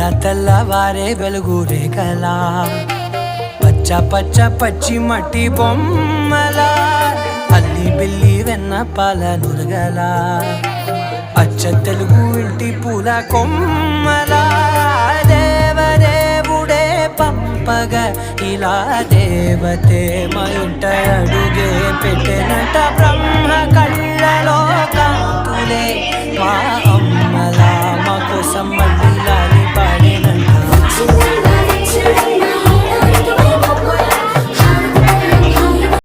ఇలా తెల్లవారే వెలుగు రేఖలా పచ్చ పచ్చ పచ్చి మట్టి బొమ్మలా అల్లి బిల్లి వెన్న పాల నురగలా అచ్చ తెలుగు ఇంటి పూల కొమ్మలా దేవదేవుడే పంపగా ఇలా దేవతే మా ఇంట అడుగే పెట్టెనట